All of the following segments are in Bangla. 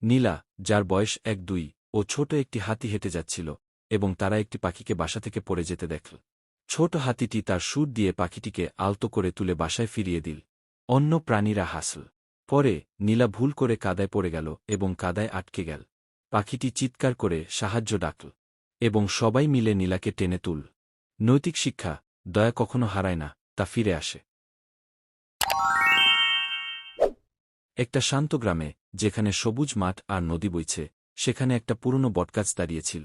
নীলা, যার বয়স ১-২, ও ছোট একটি হাতি হেঁটে যাচ্ছিল এবং তারা একটি পাখিকে বাসা থেকে পড়ে যেতে দেখল। ছোট হাতিটি তার সুর দিয়ে পাখিটিকে আলতো করে তুলে বাসায় ফিরিয়ে দিল। অন্য প্রাণীরা হাসল। পরে নীলা ভুল করে কাদায় পড়ে গেল এবং কাদায় আটকে গেল। পাখিটি চিৎকার করে সাহায্য ডাকল এবং সবাই মিলে নীলাকে টেনে তুল। নৈতিক শিক্ষা: দয়া কখনো হারায় না, তা ফিরে আসে। একটা শান্ত গ্রামে, যেখানে সবুজ মাঠ আর নদী বইছে, সেখানে একটা পুরনো বটগাছ দাঁড়িয়েছিল।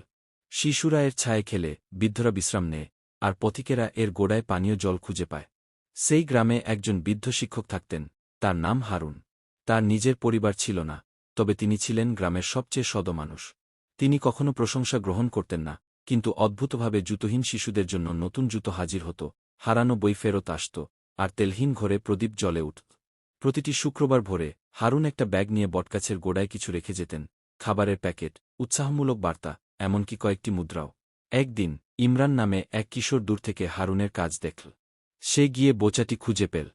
শিশুরা এর ছায়ে খেলে, বৃদ্ধরা বিশ্রাম নেয়, আর পথিকেরা এর গোড়ায় পানীয় জল খুঁজে পায়। সেই গ্রামে একজন বৃদ্ধ শিক্ষক থাকতেন, তার নাম হারুন। তার নিজের পরিবার ছিল না, তবে তিনি ছিলেন গ্রামের সবচেয়ে সৎ মানুষ। তিনি কখনো প্রশংসা গ্রহণ করতেন না, কিন্তু অদ্ভুতভাবে জুতোহীন শিশুদের জন্য নতুন জুতো হাজির হতো, হারানো বই ফেরত আসত, আর তেলহীন ঘরে প্রদীপ জ্বলে উঠত। প্রতিটি শুক্রবার ভোরে হারুন একটা ব্যাগ নিয়ে বটগাছের গোড়ায় কিছু রেখে যেতেন: খাবারের প্যাকেট, উৎসাহমূলক বার্তা, এমনকি কয়েকটি মুদ্রাও। একদিন ইমরান নামে এক কিশোর দূর থেকে হারুনের কাজ দেখল। সে গিয়ে বোচাটি খুঁজে পেল।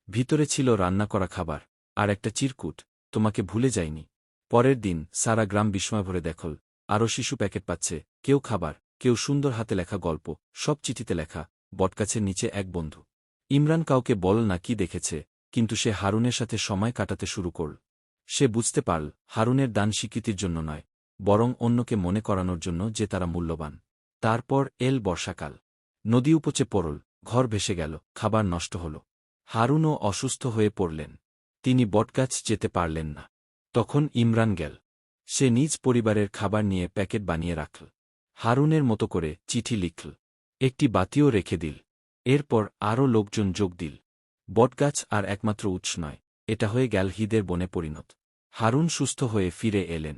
ভিতরে ছিল রান্না করা খাবার আর একটা চিরকুট: তোমাকে ভুলে যাইনি। পরের দিন সারা গ্রাম বিস্ময় ভরে দেখল, আরও শিশু প্যাকেট পাচ্ছে, কেউ খাবার, কেউ সুন্দর হাতে লেখা গল্প, সব চিঠিতে লেখা, বটগাছের নিচে এক বন্ধু। ইমরান কাউকে বল না কি দেখেছে, কিন্তু সে হারুনের সাথে সময় কাটাতে শুরু করল। সে বুঝতে পারল, হারুনের দান স্বীকৃতির জন্য নয়, বরং অন্যকে মনে করানোর জন্য যে তারা মূল্যবান। তারপর এল বর্ষাকাল। নদী উপচে পড়ল, ঘর ভেসে গেল, খাবার নষ্ট হল। হারুনও অসুস্থ হয়ে পড়লেন। তিনি বটগাছ যেতে পারলেন না। তখন ইমরান গেল। সে নিজ পরিবারের খাবার নিয়ে প্যাকেট বানিয়ে রাখল। হারুনের মতো করে চিঠি লিখল। একটি বাতিও রেখে দিল। এরপর আরও লোকজন যোগ দিল। বটগাছ আর একমাত্র উৎস নয়, এটা হয়ে গেল হৃদের বনে পরিণত। হারুন সুস্থ হয়ে ফিরে এলেন।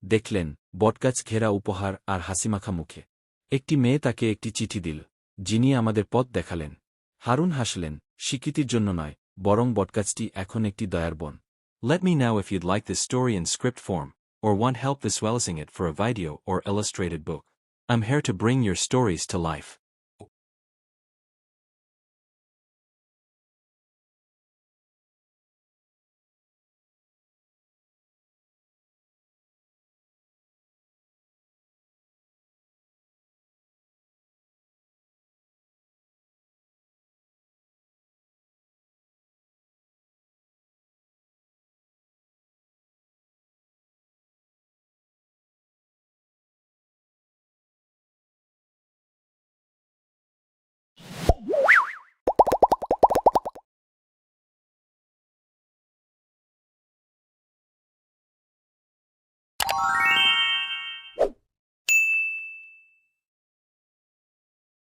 দেখলেন বটগাছ ঘেরা উপহার আর হাসিমাখা মুখে। একটি মেয়ে তাকে একটি চিঠি দিল, যিনি আমাদের পথ দেখালেন। হারুন হাসলেন, স্বীকৃতির জন্য নয়, বরং বটগাছটি এখন একটি দয়ার বন। Let me know if you'd like this story in script form, or want help visualizing it for a video or illustrated book. I'm here to bring your stories to life.